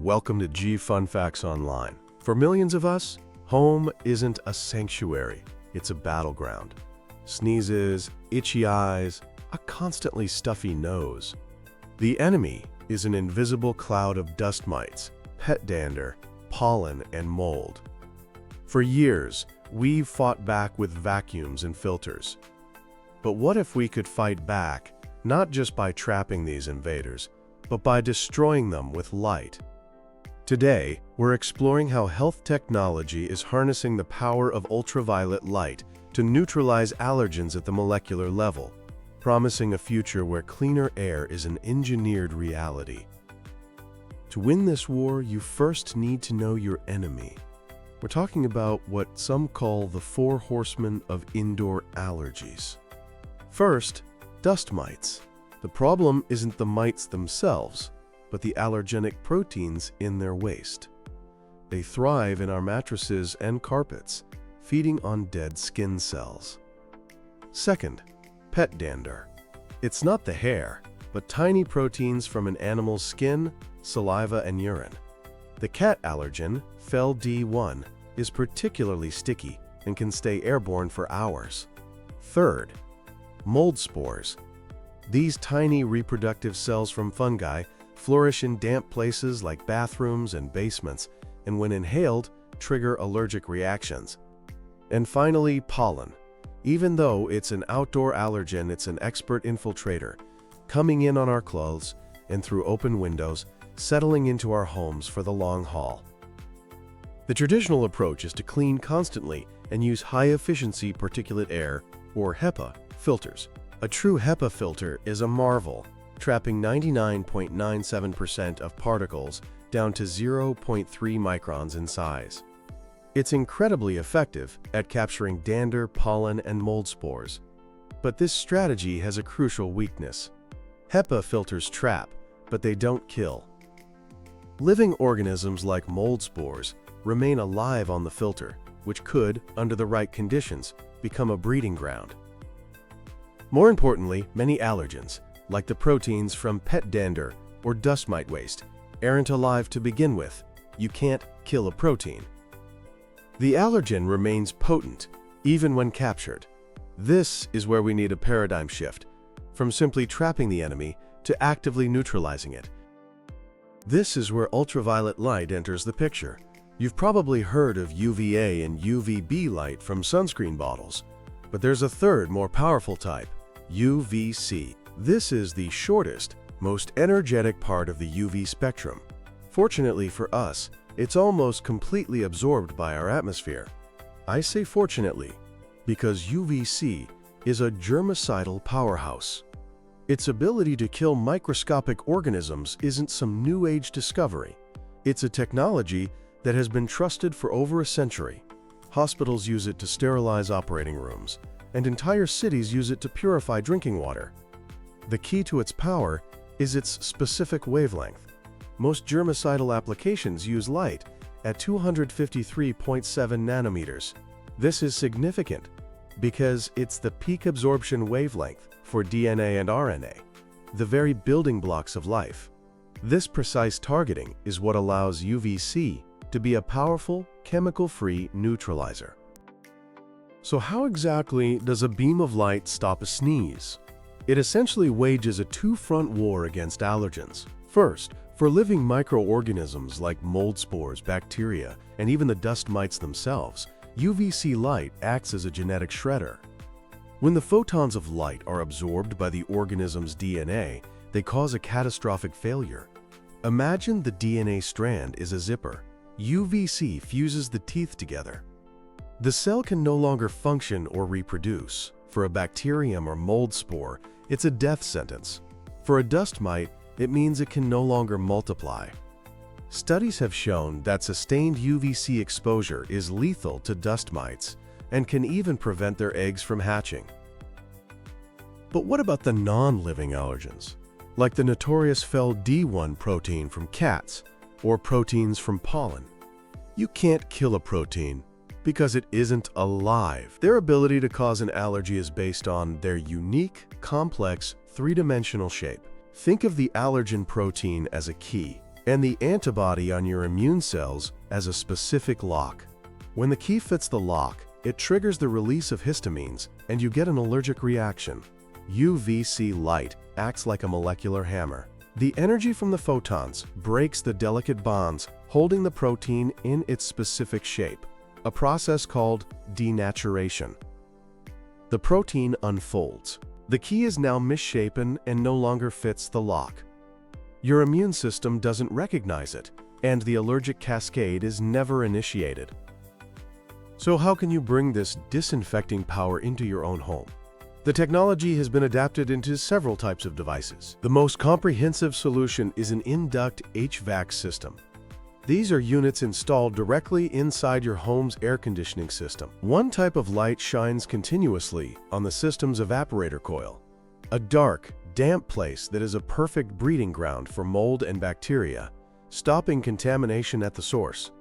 welcome to G Fun Facts Online. For millions of us, home isn't a sanctuary, it's a battleground. Sneezes, itchy eyes, a constantly stuffy nose. The enemy is an invisible cloud of dust mites, pet dander, pollen, and mold. For years, we've fought back with vacuums and filters. But what if we could fight back, not just by trapping these invaders, but by destroying them with light? Today, we're exploring how health technology is harnessing the power of ultraviolet light to neutralize allergens at the molecular level, promising a future where cleaner air is an engineered reality. To win this war, you first need to know your enemy. We're talking about what some call the four horsemen of indoor allergies. First, dust mites. The problem isn't the mites themselves, but the allergenic proteins in their waste. They thrive in our mattresses and carpets, feeding on dead skin cells. Second, pet dander. It's not the hair, but tiny proteins from an animal's skin, saliva, and urine. The cat allergen, FeL-D1, is particularly sticky and can stay airborne for hours. Third, mold spores. These tiny reproductive cells from fungi flourish in damp places like bathrooms and basements, and when inhaled, trigger allergic reactions. And finally, pollen. Even though it's an outdoor allergen, it's an expert infiltrator, coming in on our clothes and through open windows, settling into our homes for the long haul. The traditional approach is to clean constantly and use high-efficiency particulate air, or HEPA, filters. A true HEPA filter is a marvel, trapping 99.97% of particles down to 0.3 microns in size. It's incredibly effective at capturing dander, pollen, and mold spores. But this strategy has a crucial weakness. HEPA filters trap, but they don't kill. Living organisms like mold spores remain alive on the filter, which could, under the right conditions, become a breeding ground. More importantly, many allergens, like the proteins from pet dander or dust mite waste, aren't alive to begin with. You can't kill a protein. The allergen remains potent, even when captured. This is where we need a paradigm shift, from simply trapping the enemy to actively neutralizing it. This is where ultraviolet light enters the picture. You've probably heard of UVA and UVB light from sunscreen bottles, but there's a third, more powerful type, UVC. This is the shortest, most energetic part of the UV spectrum. Fortunately for us, it's almost completely absorbed by our atmosphere. I say fortunately, because UVC is a germicidal powerhouse. Its ability to kill microscopic organisms isn't some new age discovery. It's a technology that has been trusted for over a century. Hospitals use it to sterilize operating rooms, and entire cities use it to purify drinking water. The key to its power is its specific wavelength. Most germicidal applications use light at 253.7 nanometers. This is significant because it's the peak absorption wavelength for DNA and RNA, the very building blocks of life. This precise targeting is what allows UVC to be a powerful, chemical-free neutralizer. So how exactly does a beam of light stop a sneeze? It essentially wages a two-front war against allergens. First, for living microorganisms like mold spores, bacteria, and even the dust mites themselves, UVC light acts as a genetic shredder. When the photons of light are absorbed by the organism's DNA, they cause a catastrophic failure. Imagine the DNA strand is a zipper. UVC fuses the teeth together. The cell can no longer function or reproduce. For a bacterium or mold spore, it's a death sentence. For a dust mite, it means it can no longer multiply. Studies have shown that sustained UVC exposure is lethal to dust mites and can even prevent their eggs from hatching. But what about the non-living allergens, like the notorious FeL-D1 protein from cats or proteins from pollen? You can't kill a protein because it isn't alive. Their ability to cause an allergy is based on their unique, complex, three-dimensional shape. Think of the allergen protein as a key, and the antibody on your immune cells as a specific lock. When the key fits the lock, it triggers the release of histamines, and you get an allergic reaction. UVC light acts like a molecular hammer. The energy from the photons breaks the delicate bonds holding the protein in its specific shape, a process called denaturation. The protein unfolds. The key is now misshapen and no longer fits the lock. Your immune system doesn't recognize it, and the allergic cascade is never initiated. So how can you bring this disinfecting power into your own home? The technology has been adapted into several types of devices. The most comprehensive solution is an in-duct HVAC system. These are units installed directly inside your home's air conditioning system. One type of light shines continuously on the system's evaporator coil, a dark, damp place that is a perfect breeding ground for mold and bacteria, stopping contamination at the source.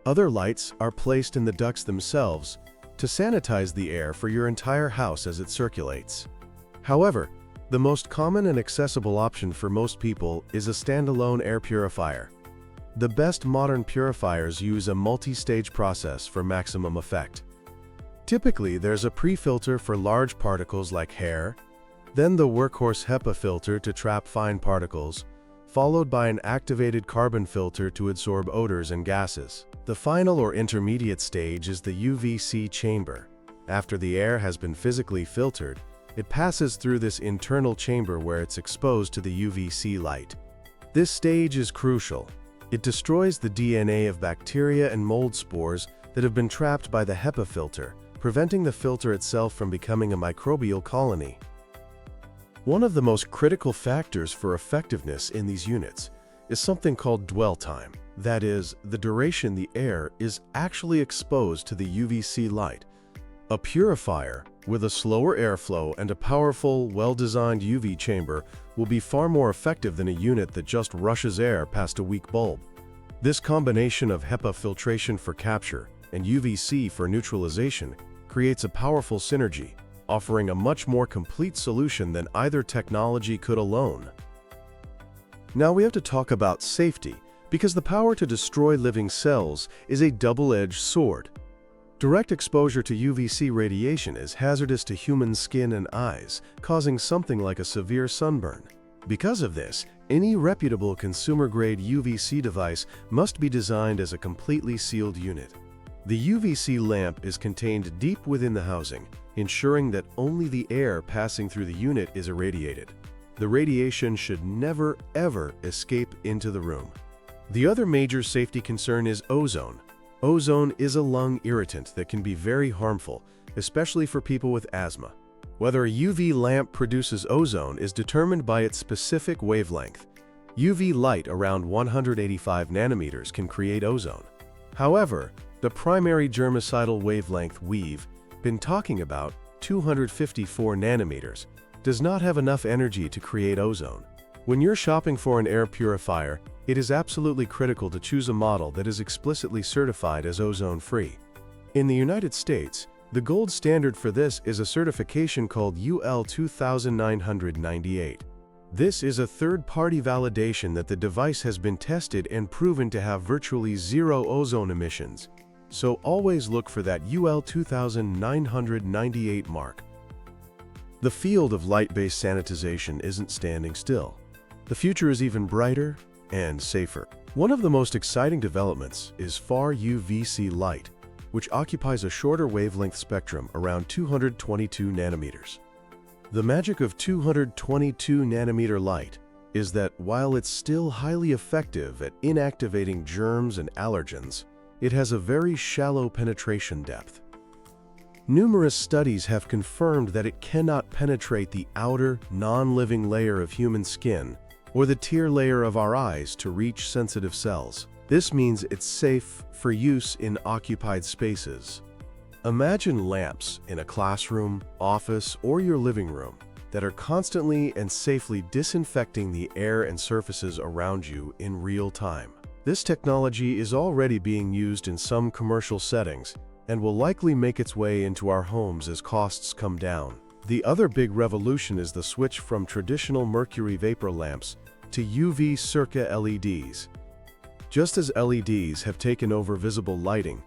Other lights are placed in the ducts themselves to sanitize the air for your entire house as it circulates. However, the most common and accessible option for most people is a standalone air purifier. The best modern purifiers use a multi-stage process for maximum effect. Typically, there's a pre-filter for large particles like hair, then the workhorse HEPA filter to trap fine particles, followed by an activated carbon filter to absorb odors and gases. The final or intermediate stage is the UVC chamber. After the air has been physically filtered, it passes through this internal chamber where it's exposed to the UVC light. This stage is crucial. It destroys the DNA of bacteria and mold spores that have been trapped by the HEPA filter, preventing the filter itself from becoming a microbial colony. One of the most critical factors for effectiveness in these units is something called dwell time. That is, the duration the air is actually exposed to the UVC light. A purifier with a slower airflow and a powerful, well-designed UV chamber will be far more effective than a unit that just rushes air past a weak bulb. This combination of HEPA filtration for capture and UVC for neutralization creates a powerful synergy, offering a much more complete solution than either technology could alone. Now we have to talk about safety, because the power to destroy living cells is a double-edged sword. Direct exposure to UVC radiation is hazardous to human skin and eyes, causing something like a severe sunburn. Because of this, any reputable consumer-grade UVC device must be designed as a completely sealed unit. The UVC lamp is contained deep within the housing, ensuring that only the air passing through the unit is irradiated. The radiation should never, ever escape into the room. The other major safety concern is ozone. Ozone is a lung irritant that can be very harmful, especially for people with asthma. Whether a UV lamp produces ozone is determined by its specific wavelength. UV light around 185 nanometers can create ozone. However, the primary germicidal wavelength we've been talking about, 254 nanometers, does not have enough energy to create ozone. When you're shopping for an air purifier, it is absolutely critical to choose a model that is explicitly certified as ozone-free. In the United States, the gold standard for this is a certification called UL 2998. This is a third-party validation that the device has been tested and proven to have virtually zero ozone emissions. So always look for that UL 2998 mark. The field of light-based sanitization isn't standing still. The future is even brighter and safer. One of the most exciting developments is Far-UVC light, which occupies a shorter wavelength spectrum around 222 nanometers. The magic of 222 nanometer light is that while it's still highly effective at inactivating germs and allergens, it has a very shallow penetration depth. Numerous studies have confirmed that it cannot penetrate the outer, non-living layer of human skin or the tear layer of our eyes to reach sensitive cells. This means it's safe for use in occupied spaces. Imagine lamps in a classroom, office, or your living room that are constantly and safely disinfecting the air and surfaces around you in real time. This technology is already being used in some commercial settings and will likely make its way into our homes as costs come down. The other big revolution is the switch from traditional mercury vapor lamps to UV circa LEDs. Just as LEDs have taken over visible lighting,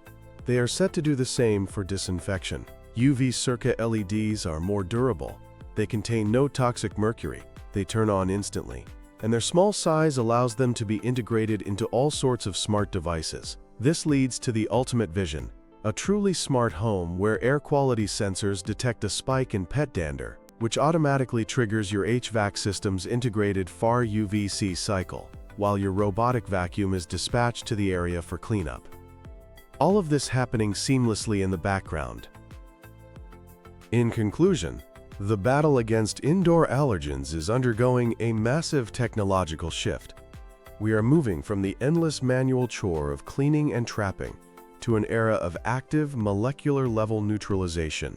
they are set to do the same for disinfection. UV-Circa LEDs are more durable. They contain no toxic mercury. They turn on instantly, and their small size allows them to be integrated into all sorts of smart devices. This leads to the ultimate vision, a truly smart home where air quality sensors detect a spike in pet dander, which automatically triggers your HVAC system's integrated Far-UVC cycle, while your robotic vacuum is dispatched to the area for cleanup. All of this happening seamlessly in the background. In conclusion, the battle against indoor allergens is undergoing a massive technological shift. We are moving from the endless manual chore of cleaning and trapping to an era of active molecular-level neutralization.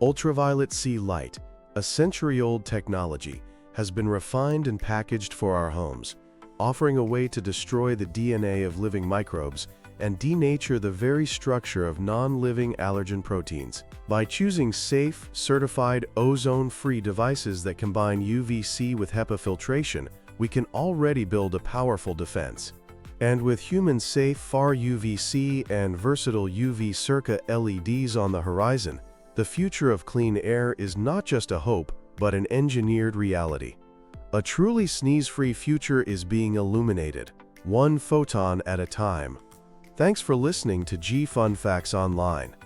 Ultraviolet C light, a century-old technology, has been refined and packaged for our homes, offering a way to destroy the DNA of living microbes and denature the very structure of non-living allergen proteins. By choosing safe, certified, ozone-free devices that combine UVC with HEPA filtration, we can already build a powerful defense. And with human-safe Far-UVC and versatile UV-Circa LEDs on the horizon, the future of clean air is not just a hope, but an engineered reality. A truly sneeze-free future is being illuminated, one photon at a time. Thanks for listening to Fun Facts Online.